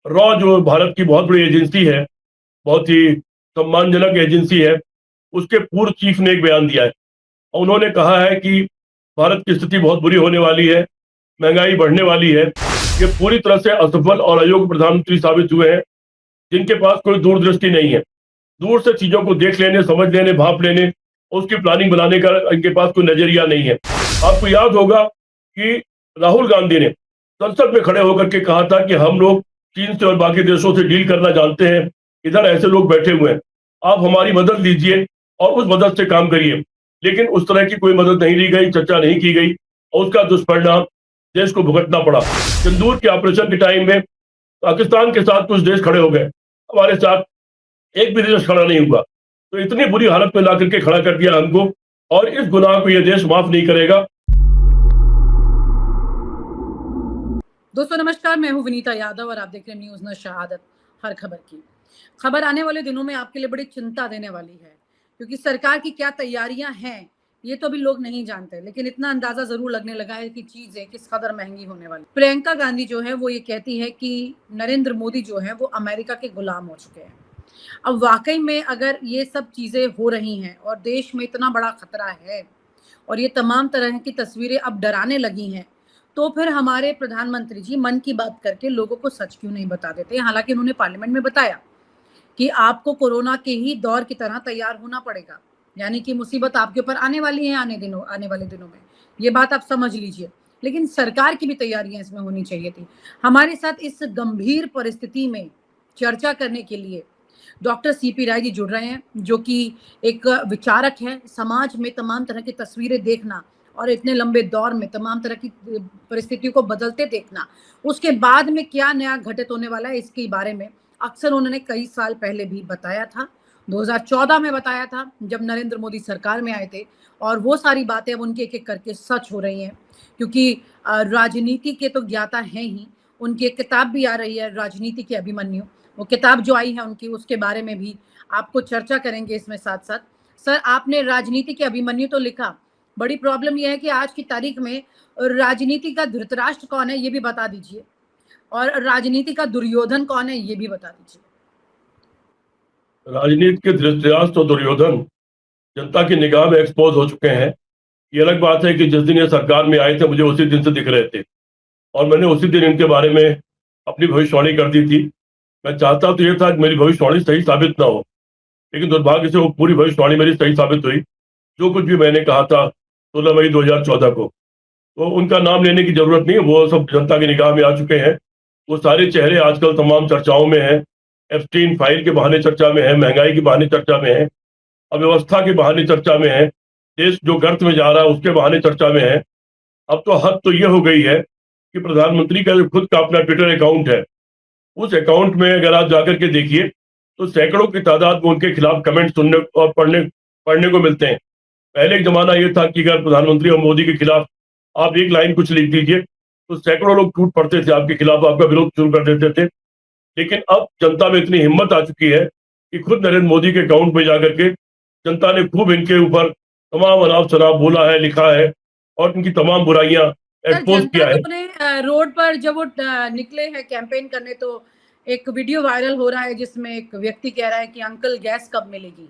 Raw जो भारत की बहुत बड़ी एजेंसी है, बहुत ही सम्मानजनक एजेंसी है, उसके पूर्व चीफ ने एक बयान दिया है और उन्होंने कहा है कि भारत की स्थिति बहुत बुरी होने वाली है, महंगाई बढ़ने वाली है। ये पूरी तरह से असफल और अयोग्य प्रधानमंत्री साबित हुए हैं, जिनके पास कोई दूरदृष्टि नहीं है। दूर से चीजों को देख लेने, समझ लेने, भाप लेने, उसकी प्लानिंग बनाने का इनके पास कोई नजरिया नहीं है। आपको याद होगा कि राहुल गांधी ने संसद में खड़े होकर के कहा था कि हम लोग चीन से और बाकी देशों से डील करना जानते हैं, इधर ऐसे लोग बैठे हुए हैं, आप हमारी मदद लीजिए और उस मदद से काम करिए। लेकिन उस तरह की कोई मदद नहीं ली गई, चर्चा नहीं की गई और उसका दुष्परिणाम देश को भुगतना पड़ा। सिंदूर के ऑपरेशन के टाइम में पाकिस्तान के साथ कुछ देश खड़े हो गए, हमारे साथ एक भी देश खड़ा नहीं हुआ। तो इतनी बुरी हालत में ला करके खड़ा कर दिया हमको, और इस गुनाह को यह देश माफ नहीं करेगा। दोस्तों नमस्कार, मैं हूं विनीता यादव और आप देख रहे हैं न्यूज़ न शहादत, हर खबर की खबर आने वाले दिनों में आपके लिए बड़ी चिंता देने वाली है, क्योंकि सरकार की क्या तैयारियां हैं ये तो अभी लोग नहीं जानते, लेकिन इतना अंदाजा जरूर लगने लगा है कि चीजें किस कदर महंगी होने वाली। प्रियंका गांधी जो है वो ये कहती है कि नरेंद्र मोदी जो है वो अमेरिका के गुलाम हो चुके हैं। अब वाकई में अगर ये सब चीजें हो रही हैं और देश में इतना बड़ा खतरा है और ये तमाम तरह की तस्वीरें अब डराने लगी हैं, तो फिर हमारे प्रधानमंत्री जी मन की बात करके लोगों को सच क्यों नहीं बता देते। हालांकि उन्होंने पार्लियामेंट में बताया कि आपको कोरोना के ही दौर की तरह तैयार होना पड़ेगा, यानी कि मुसीबत आपके ऊपर आने वाली है आने वाले दिनों में, ये बात आप समझ लीजिए। लेकिन सरकार की भी तैयारियां इसमें होनी चाहिए थी। हमारे साथ इस गंभीर परिस्थिति में चर्चा करने के लिए डॉक्टर सीपी राय जी जुड़ रहे हैं, जो कि एक विचारक हैं। समाज में तमाम तरह की तस्वीरें देखना और इतने लंबे दौर में तमाम तरह की परिस्थितियों को बदलते देखना, उसके बाद में क्या नया घटित होने वाला है इसके बारे में अक्सर उन्होंने कई साल पहले भी बताया था। 2014 में बताया था जब नरेंद्र मोदी सरकार में आए थे, और वो सारी बातें अब उनकी एक एक करके सच हो रही हैं, क्योंकि राजनीति के तो ज्ञाता हैं ही। उनकी एक किताब भी आ रही है, राजनीति के अभिमन्यु। वो किताब जो आई है उनकी, उसके बारे में भी आपको चर्चा करेंगे इसमें साथ साथ। सर, आपने राजनीति के अभिमन्यु तो लिखा, बड़ी प्रॉब्लम यह है कि आज की तारीख में राजनीति का धृतराष्ट्र कौन है ये भी बता दीजिए, और राजनीति का दुर्योधन कौन है ये भी बता दीजिए। राजनीति के धृतराष्ट्र और दुर्योधन जनता की निगाह में एक्सपोज हो चुके हैं। ये अलग बात है कि जिस दिन ये सरकार में आए थे मुझे उसी दिन से दिख रहे थे और मैंने उसी दिन इनके बारे में अपनी भविष्यवाणी कर दी थी। मैं चाहता तो ये था कि मेरी भविष्यवाणी सही साबित ना हो, लेकिन दुर्भाग्य से वो पूरी भविष्यवाणी मेरी सही साबित हुई। जो कुछ भी मैंने कहा था 16 मई 2014 को, तो उनका नाम लेने की जरूरत नहीं है, वो सब जनता की निगाह में आ चुके हैं। वो सारे चेहरे आजकल तमाम चर्चाओं में हैं। एप्स्टीन फाइल के बहाने चर्चा में है, महंगाई के बहाने चर्चा में है, अव्यवस्था के बहाने चर्चा में है, देश जो गर्त में जा रहा है उसके बहाने चर्चा में है। अब तो हद तो ये हो गई है कि प्रधानमंत्री का जो खुद का अपना ट्विटर अकाउंट है, उस अकाउंट में अगर आप जाकर के देखिए तो सैकड़ों की तादाद में उनके खिलाफ कमेंट सुनने और पढ़ने पढ़ने को मिलते हैं। पहले एक जमाना ये था कि अगर प्रधानमंत्री और मोदी के खिलाफ आप एक लाइन कुछ लिख दीजिए तो सैकड़ों लोग टूट पड़ते थे आपके खिलाफ, आपका विरोध शुरू कर देते थे। लेकिन अब जनता में इतनी हिम्मत आ चुकी है कि खुद नरेंद्र मोदी के अकाउंट में जाकर के जनता ने खूब इनके ऊपर तमाम अनाप शनाप बोला है, लिखा है और इनकी तमाम बुराइयां एक्सपोज किया है। तो रोड पर जब वो निकले हैं कैंपेन करने, तो एक वीडियो वायरल हो रहा है जिसमें एक व्यक्ति कह रहा है कि अंकल गैस कब मिलेगी,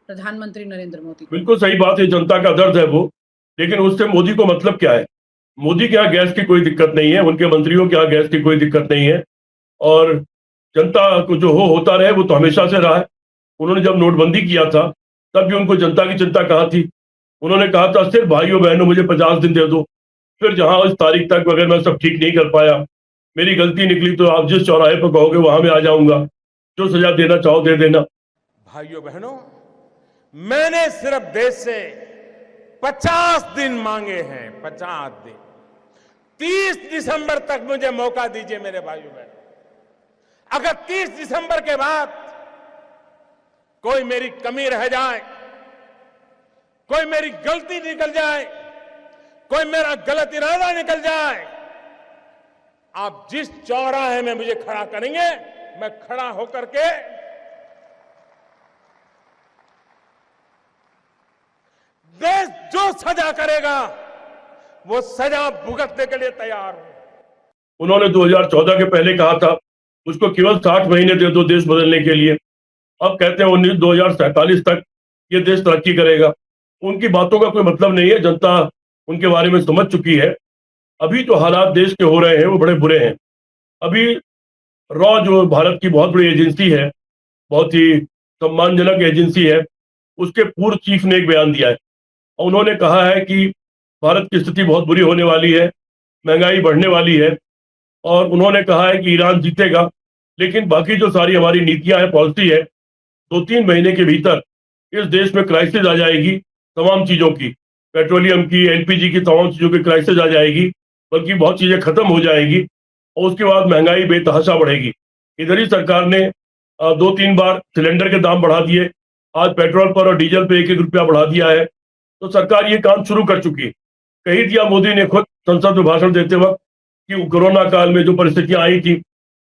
प्रधानमंत्री नरेंद्र मोदी। बिल्कुल सही बात है, जनता का दर्द है वो, लेकिन उससे मोदी को मतलब क्या है? मोदी के यहाँ गैस की कोई दिक्कत नहीं है, उनके मंत्रियों के यहाँ गैस की कोई दिक्कत नहीं है, और जनता को जो होता रहे वो तो हमेशा से रहा है। उन्होंने जब नोटबंदी किया था तब भी उनको जनता की चिंता कहा थी। उन्होंने कहा था सिर्फ भाइयों बहनों मुझे 50 दिन दे दो, फिर जहां इस तारीख तक अगर मैं सब ठीक नहीं कर पाया, मेरी गलती निकली, तो आप जिस चौराहे पर कहोगे वहां में आ जाऊंगा, जो सजा देना चाहो दे देना। भाइयों बहनों, मैंने सिर्फ देश से 50 दिन मांगे हैं, 50 दिन। 30 दिसंबर तक मुझे मौका दीजिए मेरे भाइयों बहनों। अगर 30 दिसंबर के बाद कोई मेरी कमी रह जाए, कोई मेरी गलती निकल जाए, कोई मेरा गलत इरादा निकल जाए, आप जिस चौराहे में मुझे खड़ा करेंगे मैं खड़ा होकर के देश जो सजा करेगा वो सजा भुगतने के लिए तैयार हूं। उन्होंने 2014 के पहले कहा था उसको केवल 60 महीने दे दो देश बदलने के लिए। अब कहते हैं 2047 तक ये देश तरक्की करेगा। उनकी बातों का कोई मतलब नहीं है, जनता उनके बारे में समझ चुकी है। अभी जो हालात देश के हो रहे हैं वो बड़े बुरे हैं। अभी रॉ जो भारत की बहुत बड़ी एजेंसी है, बहुत ही सम्मानजनक एजेंसी है, उसके पूर्व चीफ ने एक बयान दिया है और उन्होंने कहा है कि भारत की स्थिति बहुत बुरी होने वाली है, महंगाई बढ़ने वाली है, और उन्होंने कहा है कि ईरान जीतेगा। लेकिन बाकी जो सारी हमारी नीतियां हैं, पॉलिसी है, 2-3 महीने के भीतर इस देश में क्राइसिस आ जाएगी, तमाम चीजों की, पेट्रोलियम की, एलपीजी की, तमाम चीजों की क्राइसिस आ जाएगी, बल्कि बहुत चीजें खत्म हो जाएगी और उसके बाद महंगाई बेतहाशा बढ़ेगी। इधर ही सरकार ने 2-3 बार सिलेंडर के दाम बढ़ा दिए, आज पेट्रोल पर और डीजल पे 1-1 रुपया बढ़ा दिया है। तो सरकार ये काम शुरू कर चुकी है। कही दिया मोदी ने खुद संसद में भाषण देते वक्त कि कोरोना काल में जो परिस्थितियां आई थी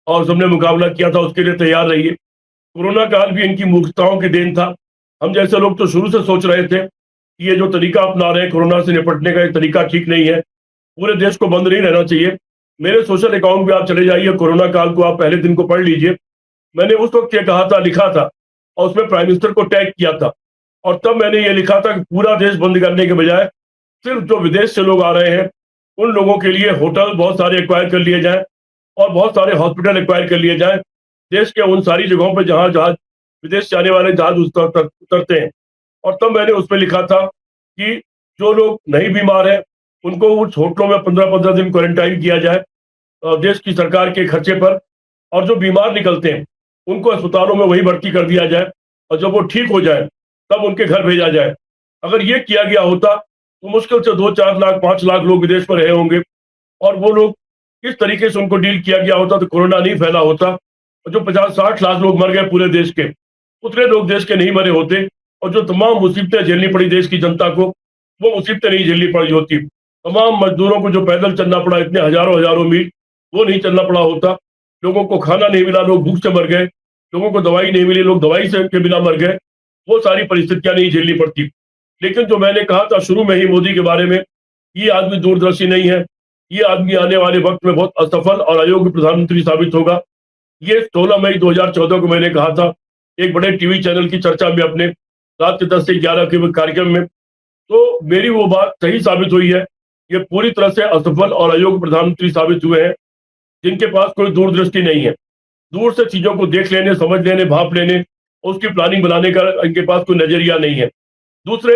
और सबने मुकाबला किया था, उसके लिए तैयार रहिए। कोरोना काल भी इनकी मूर्खताओं की देन था। हम जैसे लोग तो शुरू से सोच रहे थे कि ये जो तरीका अपना रहे हैं कोरोना से निपटने का, ये तरीका ठीक नहीं है, पूरे देश को बंद नहीं रहना चाहिए। मेरे सोशल अकाउंट पे आप चले जाइए, कोरोना काल को आप पहले दिन को पढ़ लीजिए। मैंने उस वक्त ये कहा था, लिखा था, और उसमें प्राइम मिनिस्टर को टैग किया था, और तब मैंने ये लिखा था कि पूरा देश बंद करने के बजाय सिर्फ जो विदेश से लोग आ रहे हैं उन लोगों के लिए होटल बहुत सारे एक्वायर कर लिए जाएं और बहुत सारे हॉस्पिटल एक्वायर कर लिए जाएं देश के उन सारी जगहों पर जहां जहाज विदेश से आने वाले जहाज उतरते हैं। और तब मैंने उसमें लिखा था कि जो लोग नहीं बीमार हैं उनको उस होटलों में 15-15 दिन क्वारंटाइन किया जाए देश की सरकार के खर्चे पर, और जो बीमार निकलते हैं उनको अस्पतालों में वही भर्ती कर दिया जाए, और जब वो ठीक हो जाए तब उनके घर भेजा जाए। अगर ये किया गया होता तो मुश्किल से 2-4 लाख 5 लाख लोग विदेश में रहे होंगे, और वो लोग किस तरीके से उनको डील किया गया होता तो कोरोना नहीं फैला होता। और जो 50-60 लाख लोग मर गए पूरे देश के, उतने लोग देश के नहीं मरे होते, और जो तमाम मुसीबतें झेलनी पड़ी देश की जनता को, वो मुसीबतें नहीं झेलनी पड़ी होती। तमाम मजदूरों को जो पैदल चलना पड़ा इतने हजारों हजारों मील, वो नहीं चलना पड़ा होता। लोगों को खाना नहीं मिला, लोग भूख से मर गए, लोगों को दवाई नहीं मिली, लोग दवाई से के बिना मर गए, वो सारी परिस्थितियां नहीं झेलनी पड़ती। लेकिन जो मैंने कहा था शुरू में ही मोदी के बारे में, ये आदमी दूरदर्शी नहीं है, ये आदमी आने वाले वक्त में बहुत असफल और अयोग्य प्रधानमंत्री साबित होगा। ये 16 मई 2014 को मैंने कहा था एक बड़े टीवी चैनल की चर्चा में, अपने रात के 10 से 11 के कार्यक्रम में। तो मेरी वो बात सही साबित हुई है। ये पूरी तरह से असफल और अयोग्य प्रधानमंत्री साबित हुए हैं, जिनके पास कोई दूरदृष्टि नहीं है, दूर से चीजों को देख लेने, समझ लेने, भाप लेने, उसकी प्लानिंग बनाने का इनके पास कोई नजरिया नहीं है। दूसरे,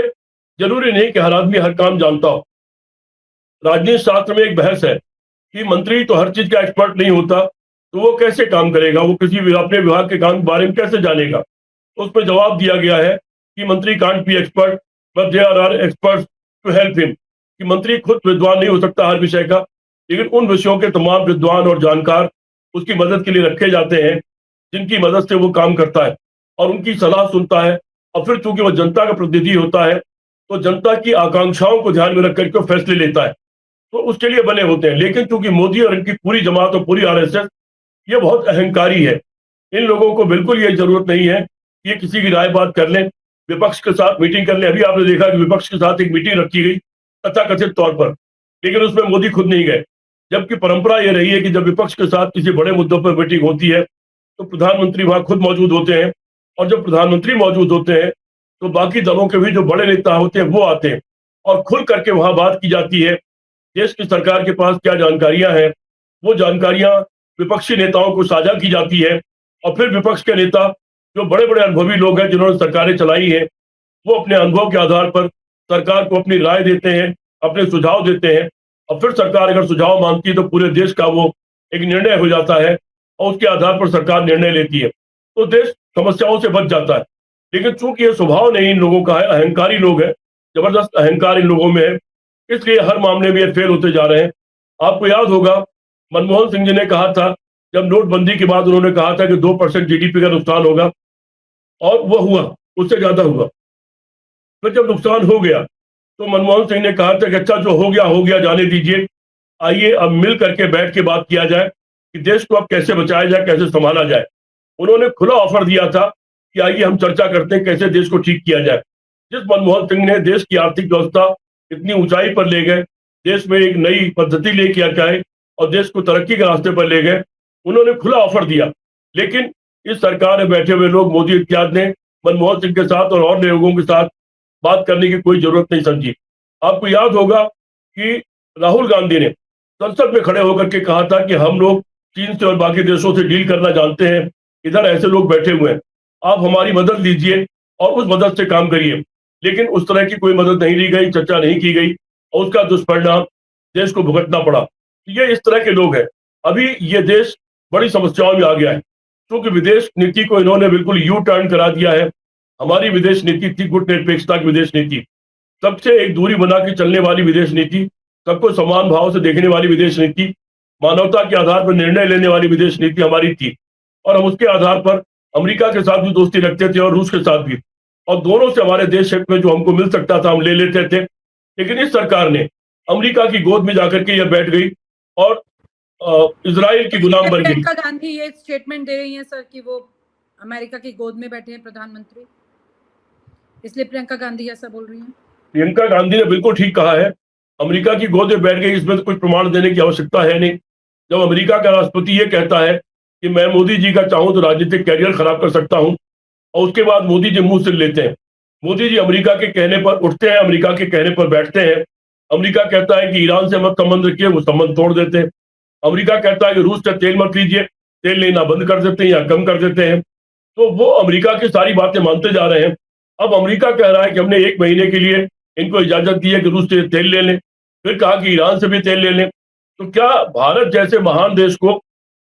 जरूरी नहीं कि हर आदमी हर काम जानता हो। राजनीति शास्त्र में एक बहस है कि मंत्री तो हर चीज का एक्सपर्ट नहीं होता, तो वो कैसे काम करेगा, वो किसी अपने विभाग के काम के बारे में कैसे जानेगा। तो उस पर जवाब दिया गया है कि मंत्री can't be expert but there are experts to help him, कि मंत्री खुद विद्वान नहीं हो सकता हर विषय का, लेकिन उन विषयों के तमाम विद्वान और जानकार उसकी मदद के लिए रखे जाते हैं, जिनकी मदद से वो काम करता है और उनकी सलाह सुनता है। और फिर चूंकि वो जनता का प्रतिनिधि होता है, तो जनता की आकांक्षाओं को ध्यान में रख करके फैसले लेता है, तो उसके लिए बने होते हैं। लेकिन चूंकि मोदी और इनकी पूरी जमात और पूरी आरएसएस ये बहुत अहंकारी है, इन लोगों को बिल्कुल ये जरूरत नहीं है कि ये किसी की राय बात कर लें, विपक्ष के साथ मीटिंग कर लें। अभी आपने देखा कि विपक्ष के साथ एक मीटिंग रखी गई तथाकथित तौर पर, लेकिन उसमें मोदी खुद नहीं गए, जबकि परंपरा ये रही है कि जब विपक्ष के साथ किसी बड़े मुद्दों पर मीटिंग होती है तो प्रधानमंत्री वहां खुद मौजूद होते हैं, और जब प्रधानमंत्री मौजूद होते हैं तो बाकी दलों के भी जो बड़े नेता होते हैं वो आते हैं और खुल करके वहां बात की जाती है। देश की सरकार के पास क्या जानकारियां हैं, वो जानकारियां विपक्षी नेताओं को साझा की जाती है, और फिर विपक्ष के नेता जो बड़े बड़े अनुभवी लोग हैं जिन्होंने सरकारें चलाई हैं, वो अपने अनुभव के आधार पर सरकार को अपनी राय देते हैं, अपने सुझाव देते हैं, और फिर सरकार अगर सुझाव मानती है तो पूरे देश का वो एक निर्णय हो जाता है और उसके आधार पर सरकार निर्णय लेती है, तो देश समस्याओं से बच जाता है। लेकिन चूंकि ये स्वभाव नहीं इन लोगों का है, अहंकारी लोग हैं, जबरदस्त अहंकार इन लोगों में है, इसलिए हर मामले में ये फेल होते जा रहे हैं। आपको याद होगा मनमोहन सिंह जी ने कहा था, जब नोटबंदी के बाद उन्होंने कहा था कि 2% जीडीपी का नुकसान होगा, और वो हुआ, उससे ज्यादा हुआ। फिर जब नुकसान हो गया तो मनमोहन सिंह ने कहा था कि अच्छा जो हो गया जाने दीजिए, आइए अब मिल करके बैठ के बात किया जाए कि देश को अब कैसे बचाया जाए, कैसे संभाला जाए। उन्होंने खुला ऑफर दिया था कि आइए हम चर्चा करते हैं कैसे देश को ठीक किया जाए। जिस मनमोहन सिंह ने देश की आर्थिक व्यवस्था इतनी ऊंचाई पर ले गए, देश में एक नई पद्धति लेके आए और देश को तरक्की के रास्ते पर ले गए, उन्होंने खुला ऑफर दिया, लेकिन इस सरकार में बैठे हुए लोग, मोदी इत्यादि ने मनमोहन सिंह के साथ और लोगों के साथ बात करने की कोई जरूरत नहीं समझी। आपको याद होगा कि राहुल गांधी ने संसद में खड़े होकर के कहा था कि हम लोग चीन से और बाकी देशों से डील करना जानते हैं, इधर ऐसे लोग बैठे हुए हैं, आप हमारी मदद लीजिए और उस मदद से काम करिए। लेकिन उस तरह की कोई मदद नहीं ली गई, चर्चा नहीं की गई और उसका दुष्परिणाम देश को भुगतना पड़ा। ये इस तरह के लोग हैं। अभी ये देश बड़ी समस्याओं में आ गया है, क्योंकि विदेश नीति को इन्होंने बिल्कुल यू टर्न करा दिया है। हमारी विदेश नीति थी गुटनिरपेक्षता की विदेश नीति, सबसे एक दूरी बना के चलने वाली विदेश नीति, सबको समान भाव से देखने वाली विदेश नीति, मानवता के आधार पर निर्णय लेने वाली विदेश नीति हमारी थी। और हम उसके आधार पर अमेरिका के साथ भी दोस्ती रखते थे और रूस के साथ भी, और दोनों से हमारे देश हित में जो हमको मिल सकता था हम ले लेते थे। लेकिन इस सरकार ने अमेरिका की गोद में जाकर के यह बैठ गई और इजराइल की गुलाम बन गई। प्रियंका गांधी ये स्टेटमेंट दे रही हैं सर कि वो अमेरिका की गोद में बैठे हैं प्रधानमंत्री, इसलिए प्रियंका गांधी ऐसा बोल रही हैं। प्रियंका गांधी ने बिल्कुल ठीक कहा है, अमेरिका की गोद में बैठ गई, इसमें तो कुछ प्रमाण देने की आवश्यकता है नहीं। जब अमेरिका का राष्ट्रपति ये कहता है कि मैं मोदी जी का चाहूं तो राजनीतिक कैरियर खराब कर सकता हूं, और उसके बाद मोदी जी मुंह से लेते हैं। मोदी जी अमेरिका के कहने पर उठते हैं, अमेरिका के कहने पर बैठते हैं। अमेरिका कहता है कि ईरान से मत संबंध रखिए, वो संबंध तोड़ देते हैं। अमेरिका कहता है कि रूस से तेल मत लीजिए, तेल लेना बंद कर देते हैं या कम कर देते हैं। तो वो अमेरिका की सारी बातें मानते जा रहे हैं। अब अमेरिका कह रहा है कि हमने 1 महीने के लिए इनको इजाजत दी है कि रूस से तेल ले लें, फिर कहा कि ईरान से भी तेल ले लें। तो क्या भारत जैसे महान देश को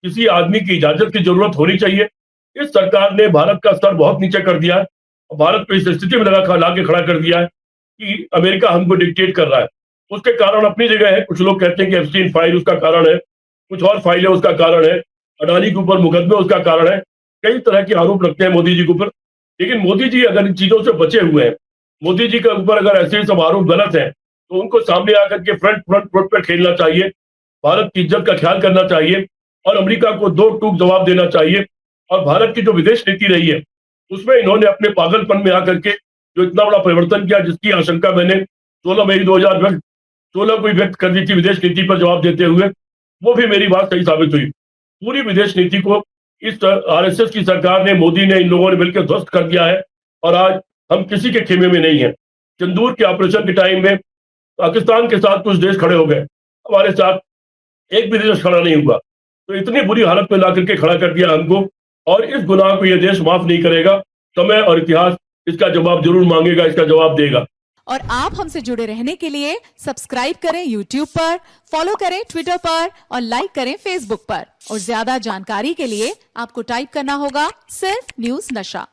किसी आदमी की इजाजत की जरूरत होनी चाहिए? इस सरकार ने भारत का स्तर बहुत नीचे कर दिया है, भारत को इस स्थिति में ला के खड़ा कर दिया है कि अमेरिका हमको डिक्टेट कर रहा है। उसके कारण अपनी जगह है, कुछ लोग कहते हैं कि एप्स्टीन फाइल उसका कारण है, कुछ और फाइलें उसका कारण है, अडानी के ऊपर मुकदमे उसका कारण है, कई तरह के आरोप लगते हैं मोदी जी के ऊपर। लेकिन मोदी जी अगर इन चीजों से बचे हुए हैं, मोदी जी के ऊपर अगर ऐसे सब आरोप गलत है, तो उनको सामने आकर के फ्रंट पर खेलना चाहिए, भारत की इज्जत का ख्याल करना चाहिए और अमेरिका को 2 टूक जवाब देना चाहिए। और भारत की जो विदेश नीति रही है, उसमें इन्होंने अपने पागलपन में आकर के जो इतना बड़ा परिवर्तन किया, जिसकी आशंका मैंने 16 मई 2016 को ही व्यक्त कर दी थी विदेश नीति पर जवाब देते हुए, वो भी मेरी बात सही साबित हुई। पूरी विदेश नीति को इस आरएसएस की सरकार ने, मोदी ने, इन लोगों ने मिलकर ध्वस्त कर दिया है और आज हम किसी के खेमे में नहीं है। सिंदूर के ऑपरेशन के टाइम में पाकिस्तान के साथ कुछ देश खड़े हो गए, हमारे साथ एक भी देश खड़ा नहीं हुआ। तो इतनी बुरी हालत में ला करके खड़ा कर दिया हमको, और इस गुनाह को यह देश माफ नहीं करेगा। समय और इतिहास इसका जवाब जरूर मांगेगा, इसका जवाब देगा। और आप हमसे जुड़े रहने के लिए सब्सक्राइब करें YouTube पर, फॉलो करें Twitter पर और लाइक करें Facebook पर। और ज्यादा जानकारी के लिए आपको टाइप करना होगा सिर्फ न्यूज नशा।